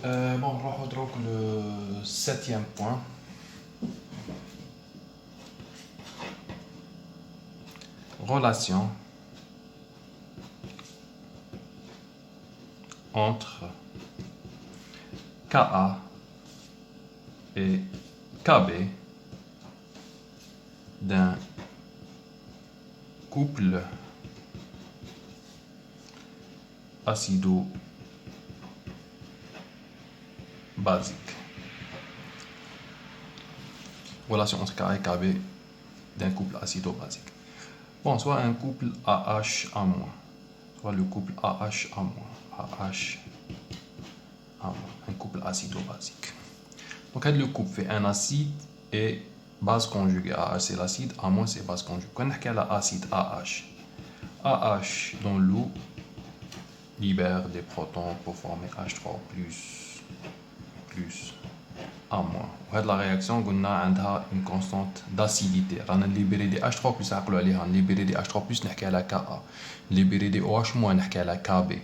Bon, on va retrouver le septième point. Relation entre Ka et Kb d'un couple acido-basique. Relation entre Ka et Kb d'un couple acido-basique. Bon, soit un couple AH à moins, soit le couple AH à moins, AH à moins, un couple acido-basique. Donc, le couple fait un acide et base conjuguée. AH c'est l'acide, A- c'est base conjuguée. Quand on a l'acide AH, AH dans l'eau libère des protons pour former H3 plus A-. La réaction, on a une constante d'acidité. On a libéré des H3 plus, on a libéré des H3 plus, on a Ka. Libéré des OH moins, on a Kb.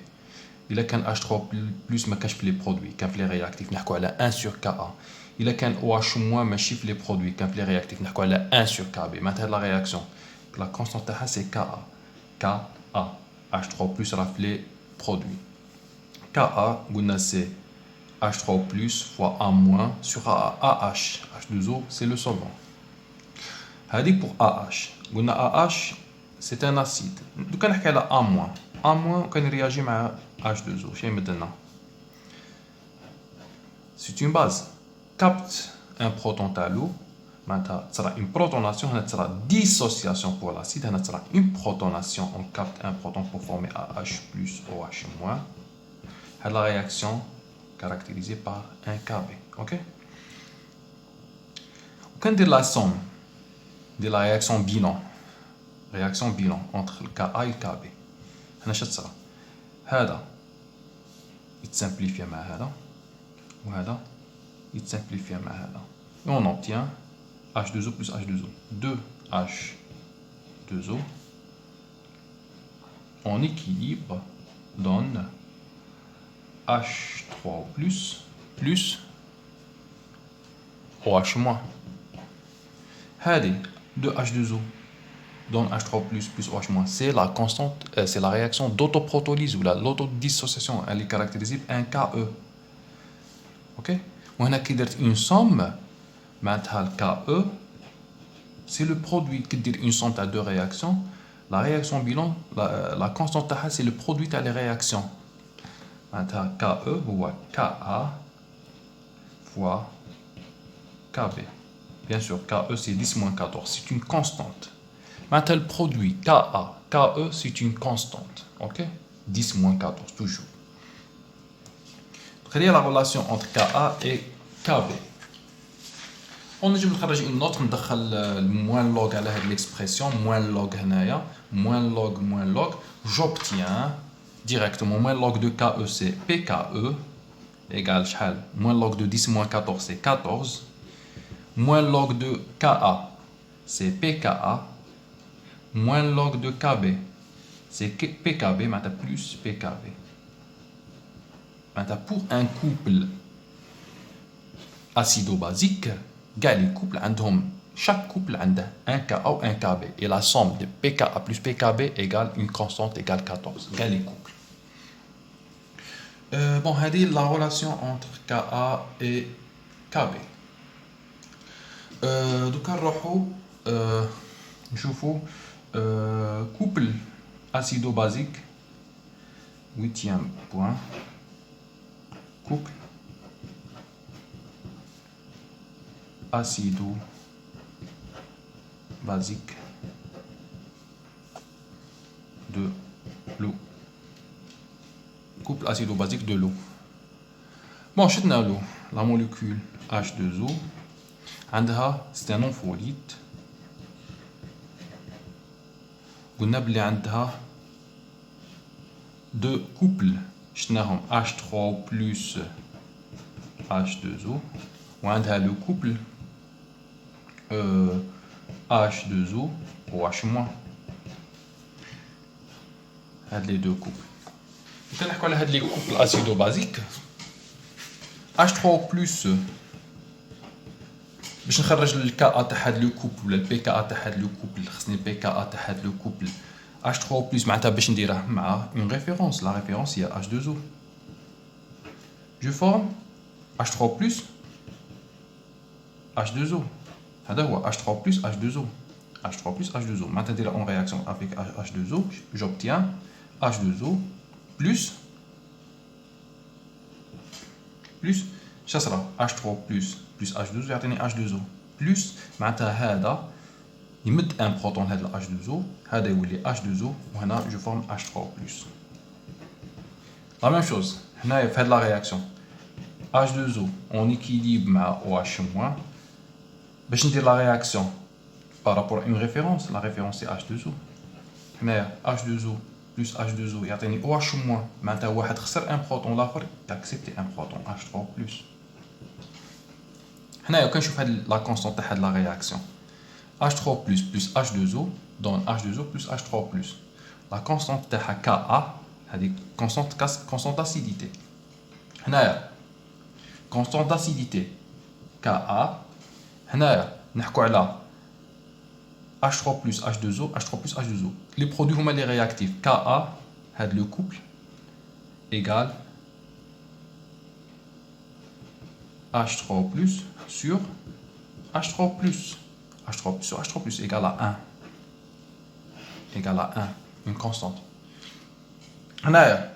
Il a qu'un H3 plus, mais cache les produits, quand les réactifs, on a 1 sur Ka. Il a qu'un OH moins, mais chiffre les produits, quand les réactifs, on a 1 sur Kb. Maintenant, la réaction, la constante c'est Ka. Ka, H3 plus, raflé produit. Ka, c'est H3 plus fois A moins sur AH. H2O, c'est le solvant. Pour AH. AH, c'est un acide. Donc, on a A moins. A moins, on réagit avec H2O. C'est une base. Capte un proton à l'eau. Maintenant, ça sera une protonation, ça sera dissociation pour l'acide, ça sera une protonation, on capte un proton pour former AH plus OH moins. La réaction caractérisée par un Kb. Ok? Quand on dit la somme de la réaction bilan entre le Ka et le Kb, on a ça. هذا يتسمبليفي مع هذا وهذا يتسمبليفي مع هذا. Et on obtient H2O plus H2O. 2H2O en équilibre donne H3 plus OH moins. Hadi 2H2O donne H3 plus OH moins. C'est la constante, c'est la réaction d'autoprotolyse ou l'autodissociation. Elle est caractérisée par un KE. Ok? On a une somme. Maintenant, KE, c'est le produit qui dit une somme à deux réactions. La réaction bilan, la constante c'est le produit à les réactions. Maintenant, KE ou Ka fois Kb. Bien sûr, KE c'est 10-14, c'est une constante. Maintenant, le produit KE c'est une constante. Ok? 10-14, toujours. Quelle est la relation entre Ka et Kb? On a une autre, le moins log à l'expression, moins log, moins log, j'obtiens directement moins log de KE c'est PKE égale moins log de 10-14 c'est 14, moins log de Ka c'est PKA, moins log de Kb c'est PKB, maintenant plus PKB. Maintenant pour un couple acido-basique, chaque couple a un Ka ou un Kb et la somme de PKA plus PKB égale une constante égale 14. Les couples. Bon, c'est la relation entre Ka et Kb. Donc, je vous couple acido-basique, 8e point. Couple acido-basique de l'eau. Couple acido-basique de l'eau. Bon, je l'eau, la molécule H2O. C'est un ampholyte. قلنا بلي عندها deux couples شفناهم H3 plus H2O وعندها le couple H2O OH moins. هاد les deux couples. كنحكوا على هاد les couples acido-basiques. H3 plus باش نخرج الكا تاع هاد لو كوبل ولا البي كا تاع هاد لو كوبل خصني البي كا تاع هاد لو كوبل H3 plus معناتها باش نديره مع une référence la référence هي H2O je forme H3 plus H2O هذا هو H3 plus H2O H3 plus H2O معناتها نديرها en réaction avec H2O j'obtiens H2O plus شا صرا H3 plus H2O يعطيني H2O plus معناتها هذا يمد ان بروتون هذا H2O هذا يولي H2O وهنا جو فورم H3 plus لا ميم شوز هنايا في هاد لا رياكسيون H2O اون ايكيليبر مع OH- باش ندير لا رياكسيون بارابور اون ريفيرونس لا ريفيرونس سي H2O هنايا H2O plus H2O يعطيني OH- معناتها واحد خسر ان بروتون الاخر ياكسبتي ان بروتون H3 plus هنايا كنشوف هاد لا كونستانت تاع هاد لا رياكسيون H3 plus H2O donne H2O plus H3 plus. La constante تاعها Ka هذه constante d'acidité. هنايا constante d'acidité Ka هنايا نحكوا على H3 plus H2O H3 plus H2O. Les produits هما les réactifs Ka هذا le couple égale H3 plus sur H3 plus. H3 plus sur H3 plus égale à 1. Égale à 1, une constante. هنايا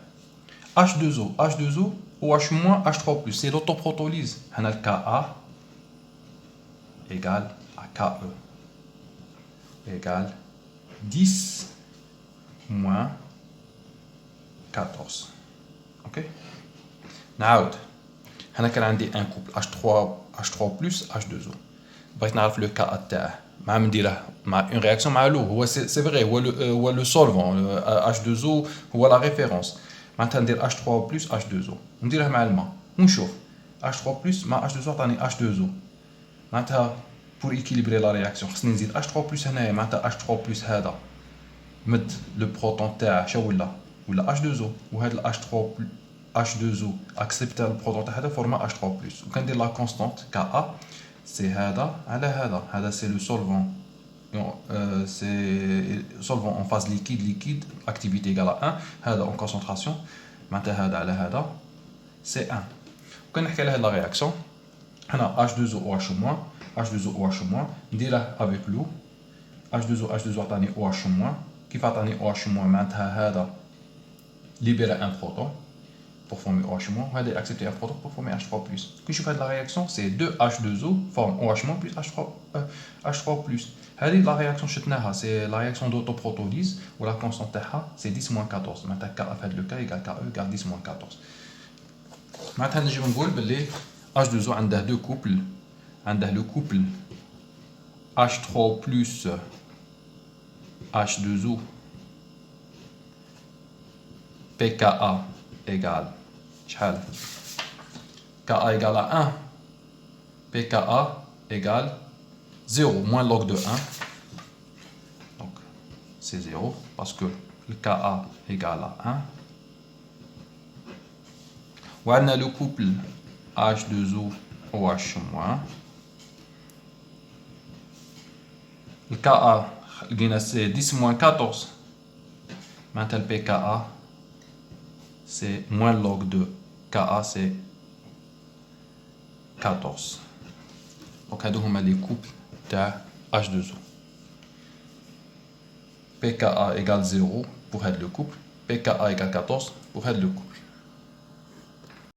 H2O, H2O, OH- H3 plus, c'est l'autoprotolyse. هنا le Ka égale à Ke égale 10 moins 14. Ok? نعاود هنا كان عندي un couple H3 plus H2O. بغيت نعرف لو كا تاعه مع نديره مع اون رياكسيون مع لو هو سي فري هو لو سولفون H2O هو لا ريفيرونس معناتها ندير H3 plus H2O ونديره مع الماء ونشوف H3 plus مع H2O عطاني H2O معناتها بور ايكيليبري لا رياكسيون خصني نزيد H3 plus هنايا معناتها H3 plus هذا مد لو بروتون تاعه شا ولا H2O وهذا ال H2O اكسبت البروتون تاع هذا فورما H3 plus وكندير لا كونستانت Ka c'est هذا على هذا c'est le solvant c'est solvant en phase liquide activité égale à 1 هذا en concentration معناتها هذا على هذا c'est 1 وكان نحكي على هاد لا رياكسيون هنا H2O OH- H2O OH- نديره avec l'eau H2O عطاني OH- كيف عطاني OH- معناتها هذا libérer un proton pour former OH- وهذا accepter un proton pour former H3 plus. Quand je fais de la réaction, c'est 2H2O forme OH- plus H3 plus. هذه la réaction شفناها c'est la réaction d'autoprotolyse où la constante تاعها c'est 10 moins 14. معناتها Ka في هذا le cas égale Ke égale 10 moins 14. معناتها نجي نقول باللي H2O عنده deux couples عنده le couple H3 plus H2O pKa égale شحال Ka égale à 1 pKa égale 0 moins log de 1 donc c'est 0 parce que le Ka égale à 1 وعندنا le couple H2O OH- le Ka لقينا c'est 10 moins 14 معناتها le pKa c'est moins log de Ka c'est 14 donc هادو هما les couples تاع H2O pKa égale 0 pour هاد le couple pKa égale 14 pour هاد le couple